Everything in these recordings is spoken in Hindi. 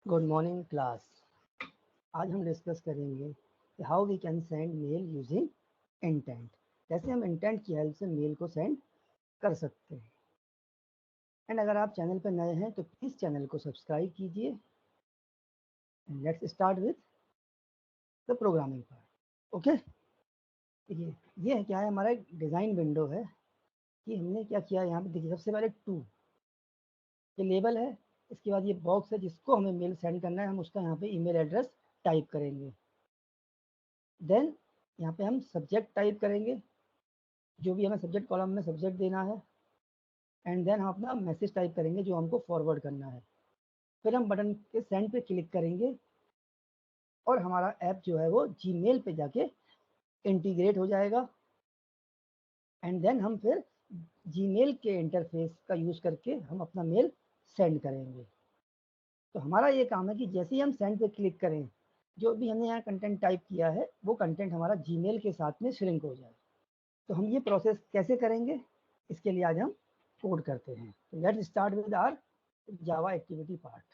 Good morning class. आज हम डिस्कस करेंगे कि how we can send mail using intent. कैसे हम इंटेंट की हेल्प से मेल को सेंड कर सकते हैं। एंड अगर आप चैनल पर नए हैं तो प्लीज़ चैनल को सब्सक्राइब कीजिए। Let's start with the programming part. Okay, देखिए ये क्या है, हमारा एक डिज़ाइन विंडो है कि हमने क्या किया। यहाँ पे देखिए सबसे पहले टू ये लेबल है, इसके बाद ये बॉक्स है जिसको हमें मेल सेंड करना है। हम उसका यहाँ पे ईमेल एड्रेस टाइप करेंगे। देन यहाँ पे हम सब्जेक्ट टाइप करेंगे, जो भी हमें सब्जेक्ट कॉलम में सब्जेक्ट देना है। एंड देन हम अपना मैसेज टाइप करेंगे जो हमको फॉरवर्ड करना है। फिर हम बटन के सेंड पे क्लिक करेंगे और हमारा ऐप जो है वो जीमेल पे जाके इंटीग्रेट हो जाएगा। एंड देन हम फिर जीमेल के इंटरफेस का यूज़ करके हम अपना मेल सेंड करेंगे। तो हमारा ये काम है कि जैसे ही हम सेंड पे क्लिक करें, जो भी हमने यहाँ कंटेंट टाइप किया है वो कंटेंट हमारा जीमेल के साथ में श्रिंक हो जाए। तो हम ये प्रोसेस कैसे करेंगे, इसके लिए आज हम कोड करते हैं। Let's start with our Java activity part.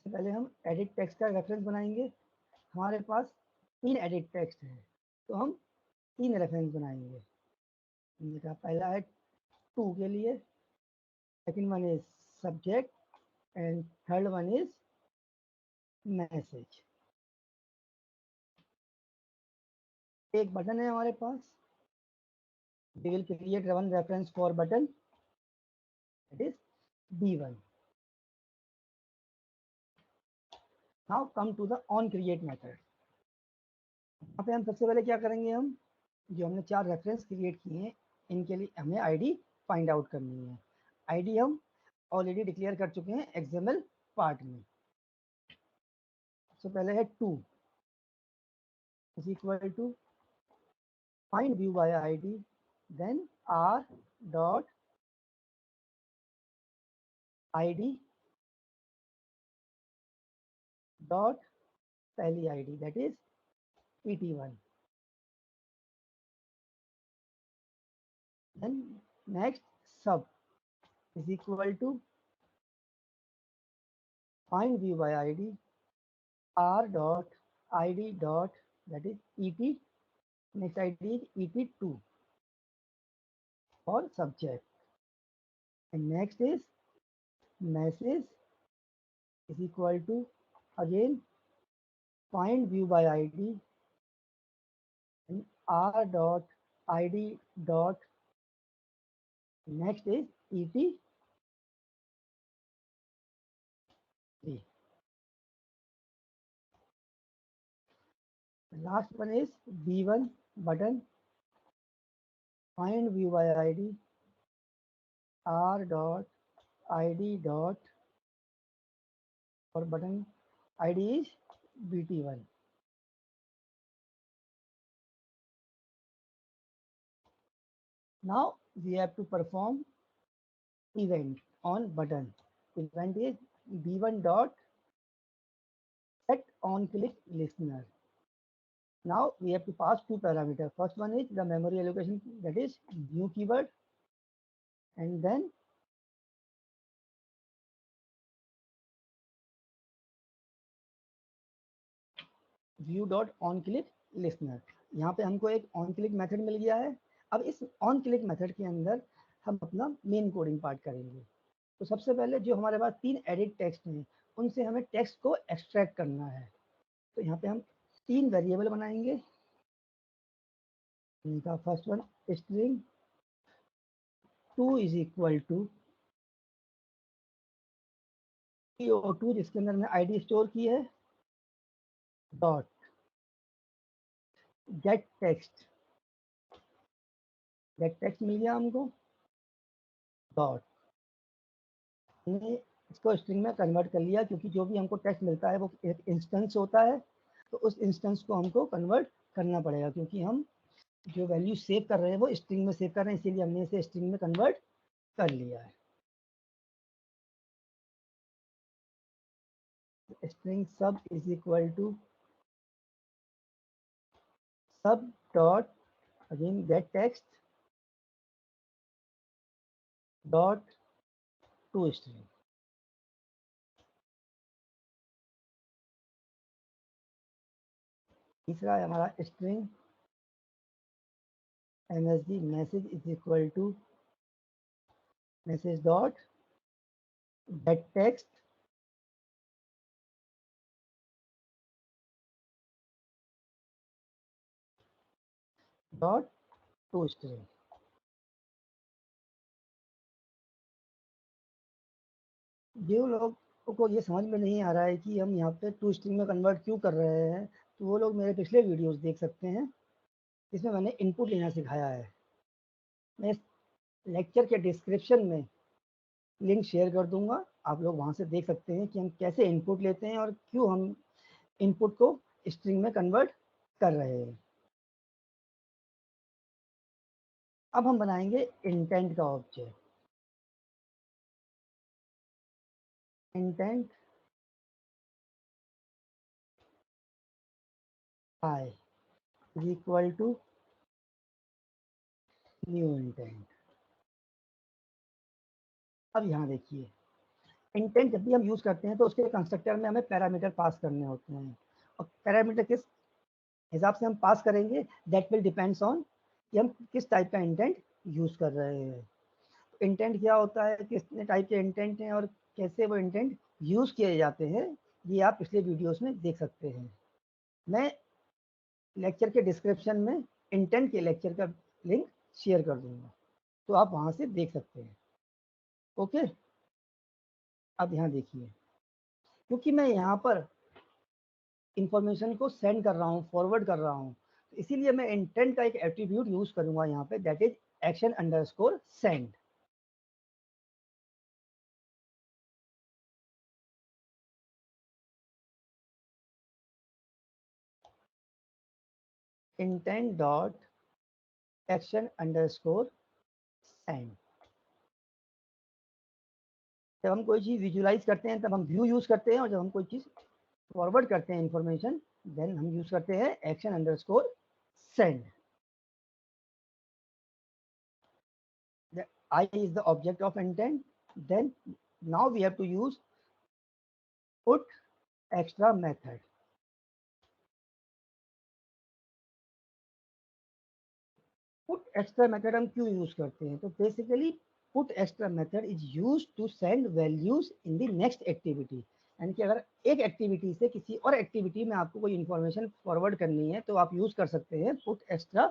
सबसे पहले हम एडिट टेक्स्ट का रेफरेंस बनाएंगे। हमारे पास 3 एडिट टेक्स्ट है तो हम 3 रेफरेंस बनाएंगे। पहला है टू के लिए, second one is subject and third one is message. एक बटन है हमारे पास, we will create one reference for button, that is B1. Now come to the on create method। यहाँ पे हम सबसे पहले क्या करेंगे, हम जो हमने 4 रेफरेंस क्रिएट किए हैं इनके लिए हमें आईडी फाइंड आउट करनी है। आईडी हम ऑलरेडी डिक्लेयर कर चुके हैं एक्सएमएल पार्ट में। सबसे पहले है two is equal to find view by ID, then R dot ID dot पहली ID that is PT1। Then next सब is equal to find view by id r dot id dot that is et, next id is et2 for subject, and next is message is equal to again find view by id and r dot id dot next is et3। the last one is b1 button, find view by id r dot id dot for button id is bt1। Now we have to perform event on button. Event is b1 dot set on click listener. Now we have to pass 2 parameters. First one is the memory allocation, that is new keyword, and then view dot on click listener। यहाँ पे हमको एक on click मेथड मिल गया है। अब इस on click मेथड के अंदर हम अपना मेन कोडिंग पार्ट करेंगे। तो सबसे पहले जो हमारे पास 3 एडिट टेक्स्ट हैं उनसे हमें टेक्स्ट को एक्सट्रैक्ट करना है। तो यहाँ पे हम 3 वेरिएबल बनाएंगे। इनका first one string to is equal to to जिसके अंदर हमने आईडी स्टोर की है डॉट गेट टेक्स्ट मिल गया हमको डॉट, हमने इसको स्ट्रिंग में कन्वर्ट कर लिया क्योंकि जो भी हमको टेक्स्ट मिलता है वो एक इंस्टेंस होता है। तो उस इंस्टेंस को हमको कन्वर्ट करना पड़ेगा क्योंकि हम जो वैल्यू सेव कर रहे हैं वो स्ट्रिंग में सेव कर रहे हैं, इसीलिए हमने इसे स्ट्रिंग में कन्वर्ट कर लिया है। String sub is equal to sub dot again get text dot to string. तीसरा है हमारा string msg message is equal to message dot get text dot to string. जो लोग को ये समझ में नहीं आ रहा है कि हम यहाँ पे टू स्ट्रिंग में कन्वर्ट क्यों कर रहे हैं, तो वो लोग मेरे पिछले वीडियोस देख सकते हैं, इसमें मैंने इनपुट लेना सिखाया है। मैं इस लेक्चर के डिस्क्रिप्शन में लिंक शेयर कर दूंगा, आप लोग वहाँ से देख सकते हैं कि हम कैसे इनपुट लेते हैं और क्यों हम इनपुट को स्ट्रिंग में कन्वर्ट कर रहे हैं। अब हम बनाएंगे इंटेंट का object. Intent I is equal to new intent. अब यहाँ देखिए, इंटेंट जब भी हम यूज करते हैं तो उसके कंस्ट्रक्टर में हमें पैरामीटर पास करने होते हैं, और पैरामीटर किस हिसाब से हम पास करेंगे दैट विल डिपेंड्स ऑन कि हम किस टाइप का इंटेंट यूज कर रहे हैं। इंटेंट क्या होता है, कितने टाइप के इंटेंट हैं और कैसे वो इंटेंट यूज किए जाते हैं, ये आप पिछले वीडियोस में देख सकते हैं। मैं लेक्चर के डिस्क्रिप्शन में इंटेंट के लेक्चर का लिंक शेयर कर दूंगा, तो आप वहां से देख सकते हैं। ओके, अब यहाँ देखिए, क्योंकि मैं यहाँ पर इंफॉर्मेशन को सेंड कर रहा हूँ, फॉरवर्ड कर रहा हूँ, तो इसीलिए मैं इंटेंट का एक एट्रीब्यूट यूज करूंगा यहाँ पे, that is action underscore send. Intent dot action underscore send. जब हम कोई चीज विजुलाइज करते हैं तब हम व्यू यूज करते हैं, और जब हम कोई चीज फॉरवर्ड करते हैं इंफॉर्मेशन, देन हम यूज करते हैं action underscore send. I is the object of intent, then now we have to use put extra method. Put extra method हम क्यों यूज करते हैं, तो basically put extra method is used to send values in the next activity। यानी कि अगर एक एक्टिविटी से किसी और एक्टिविटी में आपको कोई इंफॉर्मेशन फॉरवर्ड करनी है तो आप यूज कर सकते हैं put extra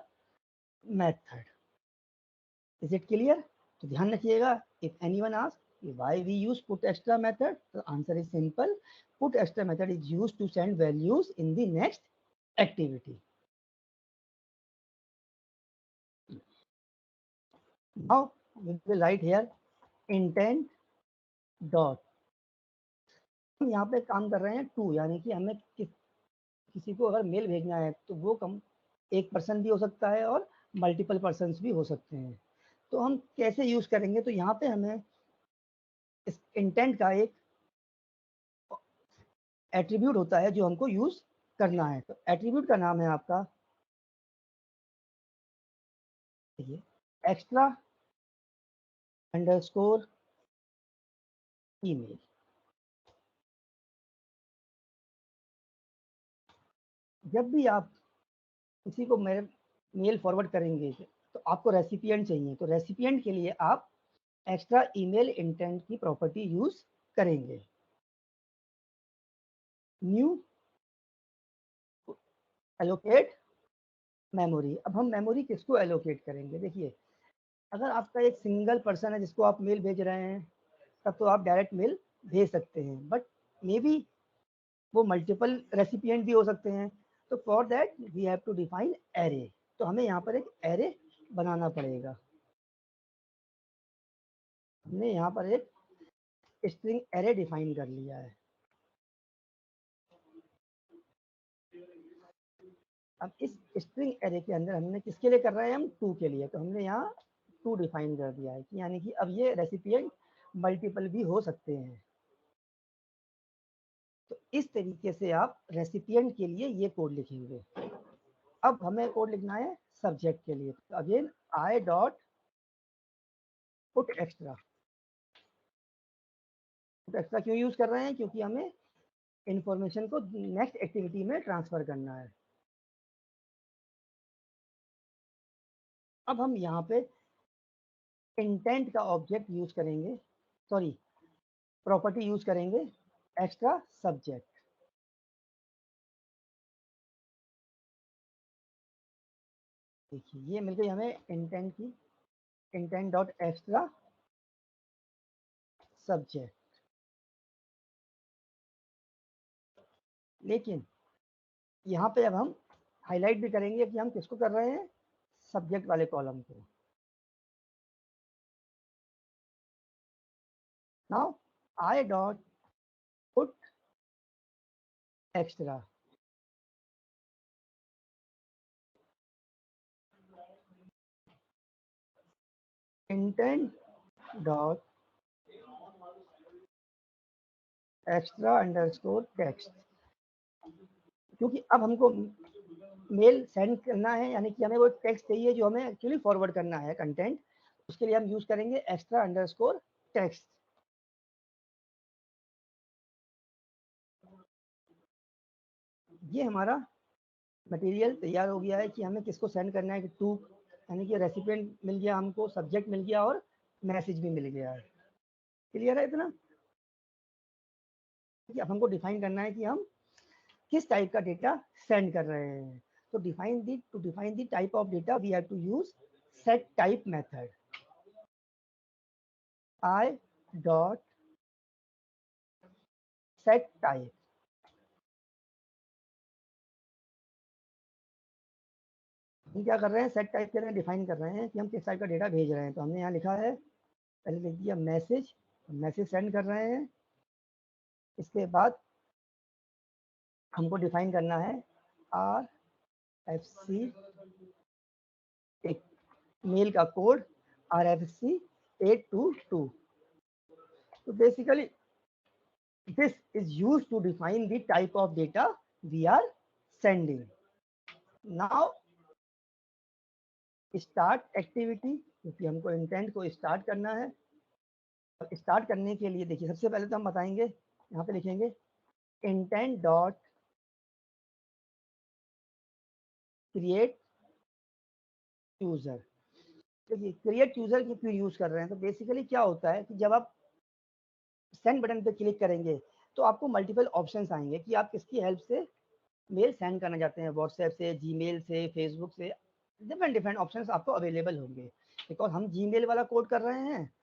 method। Is it clear? तो ध्यान रखिएगा, if anyone ask why we use put extra method, तो answer is simple, put extra method is used to send values in the next activity. Now we will write here intent dot, हम यहाँ पे काम कर रहे हैं टू, यानी कि हमें किसी को अगर मेल भेजना है तो वो कम एक पर्सन भी हो सकता है और मल्टीपल पर्सन भी हो सकते हैं। तो हम कैसे यूज करेंगे, तो यहाँ पे हमें इस इंटेंट का एक एट्रीब्यूट होता है जो हमको यूज करना है। तो एट्रीब्यूट का नाम है आपका एक्स्ट्रा अंडरस्कोर ईमेल। जब भी आप किसी को मेल फॉरवर्ड करेंगे तो आपको रेसिपिएंट चाहिए, तो रेसिपिएंट के लिए आप एक्स्ट्रा ईमेल इंटेंट की प्रॉपर्टी यूज करेंगे। New allocate memory. अब हम मेमोरी किसको एलोकेट करेंगे, देखिए अगर आपका एक सिंगल पर्सन है जिसको आप मेल भेज रहे हैं तब तो आप डायरेक्ट मेल भेज सकते हैं, बट मे बी वो मल्टीपल रेसिपिएंट भी हो सकते हैं। तो for that we have to define array, तो हमें यहाँ पर एक एरे बनाना पड़ेगा। हमने यहाँ पर एक स्ट्रिंग एरे डिफाइन कर लिया है। अब इस स्ट्रिंग एरे के अंदर हमने किसके लिए कर रहे हैं, हम टू के लिए, तो हमने यहाँ टू डिफाइन कर दिया है कि यानी कि अब ये रेसिपिएंट मल्टीपल भी हो सकते हैं। तो इस तरीके से आप रेसिपिएंट के लिए ये कोड लिखेंगे। अब हमें कोड लिखना है सब्जेक्ट के लिए, तो again I dot put extra. Put extra क्यों यूज कर रहे हैं? क्योंकि हमें इंफॉर्मेशन को नेक्स्ट एक्टिविटी में ट्रांसफर करना है। अब हम यहाँ पे इंटेंट का ऑब्जेक्ट यूज करेंगे, सॉरी प्रॉपर्टी यूज करेंगे एक्स्ट्रा सब्जेक्ट। देखिए ये मिल गई हमें इंटेंट की, इंटेंट डॉट एक्स्ट्रा सब्जेक्ट। लेकिन यहाँ पे अब हम हाईलाइट भी करेंगे कि हम किसको कर रहे हैं, सब्जेक्ट वाले कॉलम को। Now I dot put extra, intent dot extra underscore text. क्योंकि अब हमको मेल सेंड करना है, यानी कि हमें वो टेक्स्ट चाहिए जो हमें एक्चुअली फॉरवर्ड करना है कंटेंट, उसके लिए हम यूज करेंगे एक्स्ट्रा अंडरस्कोर टेक्स्ट। ये हमारा मटेरियल तैयार हो गया है कि हमें किसको सेंड करना है, कि टू, यानी कि रेसिपिएंट मिल गया हमको, सब्जेक्ट मिल गया और मैसेज भी मिल गया है। क्लियर है इतना? कि अब हमको डिफाइन करना है कि हम किस टाइप का डेटा सेंड कर रहे हैं। तो to define the type of data we have to use set type method. I dot set type. हम क्या कर रहे हैं, सेट टाइप के लिए डिफाइन कर रहे हैं कि हम किस टाइप का डेटा भेज रहे हैं। तो हमने यहाँ लिखा है, पहले लिख दिया मैसेज, मैसेज सेंड कर रहे हैं। इसके बाद हमको डिफाइन करना है RFC, एक मेल का कोड RFC 822। तो basically this is used to define the type of data we are sending. Now start activity, क्योंकि हमको इंटेंट को स्टार्ट करना है। स्टार्ट करने के लिए देखिए सबसे पहले तो हम बताएंगे, यहाँ पे लिखेंगे इंटेंट डॉट क्रिएट यूजर। देखिए क्रिएट यूजर क्यों यूज कर रहे हैं, तो बेसिकली क्या होता है कि जब आप सेंड बटन पे क्लिक करेंगे तो आपको मल्टीपल ऑप्शंस आएंगे कि आप किसकी हेल्प से मेल सेंड करना चाहते हैं, व्हाट्सएप से, जीमेल से, फेसबुक से, डिफरेंट डिफरेंट ऑप्शंस आपको अवेलेबल होंगे। बिकॉज हम जीमेल वाला कोड कर रहे हैं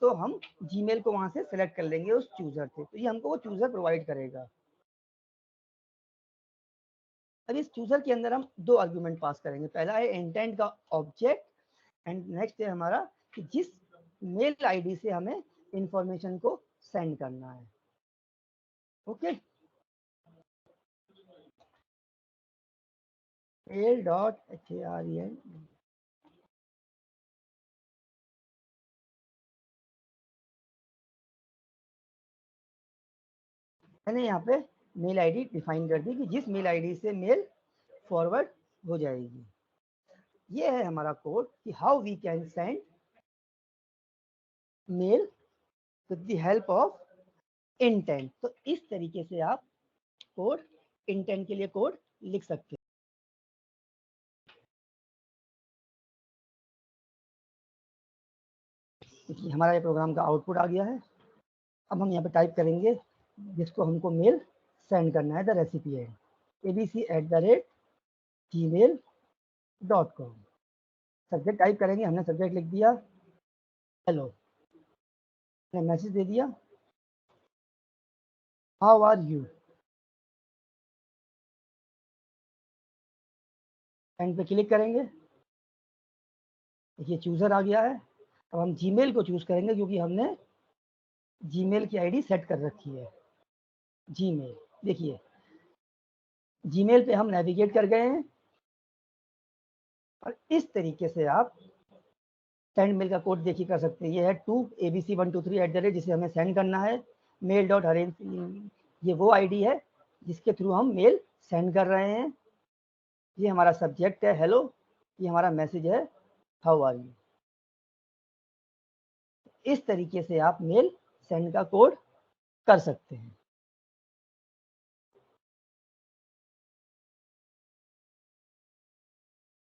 तो हम जीमेल को वहां से सेलेक्ट कर लेंगे उस चूजर से, तो ये हमको वो चूजर प्रोवाइड करेगा। अब इस चूजर के अंदर हम दो आर्गुमेंट पास करेंगे, पहला है इंटेंट का ऑब्जेक्ट एंड नेक्स्ट है हमारा कि जिस मेल आईडी से हमें इंफॉर्मेशन को सेंड करना है। ओके, मेल डॉट HAREN, मैंने यहाँ पे मेल आईडी डिफाइन कर दी कि जिस मेल आईडी से मेल फॉरवर्ड हो जाएगी। ये है हमारा कोड कि how we can send mail with the help of intent. तो इस तरीके से आप कोड, इंटेंट के लिए कोड लिख सकते हैं। देखिए हमारा ये प्रोग्राम का आउटपुट आ गया है। अब हम यहाँ पे टाइप करेंगे जिसको हमको मेल सेंड करना है, the recipient abc@gmail.com। Subject type करेंगे, हमने सब्जेक्ट लिख दिया हेलो, मैंने मैसेज दे दिया हाउ आर यू, एंड पे क्लिक करेंगे। देखिए चूजर आ गया है। अब हम जीमेल को चूज करेंगे क्योंकि हमने जीमेल की आईडी सेट कर रखी है जीमेल। देखिए जीमेल पे हम नेविगेट कर गए हैं और इस तरीके से आप सेंड मेल का कोड देखिए कर सकते हैं। ये है 2abc123 जिसे हमें सेंड करना है। मेल डॉट हरेन, ये वो आईडी है जिसके थ्रू हम मेल सेंड कर रहे हैं। ये हमारा सब्जेक्ट है हेलो, ये हमारा मैसेज है हाउ आर यू। इस तरीके से आप मेल सेंड का कोड कर सकते हैं।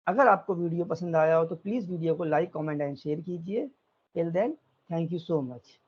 अगर आपको वीडियो पसंद आया हो तो प्लीज़ वीडियो को लाइक, कमेंट एंड शेयर कीजिए। Till then, thank you so much.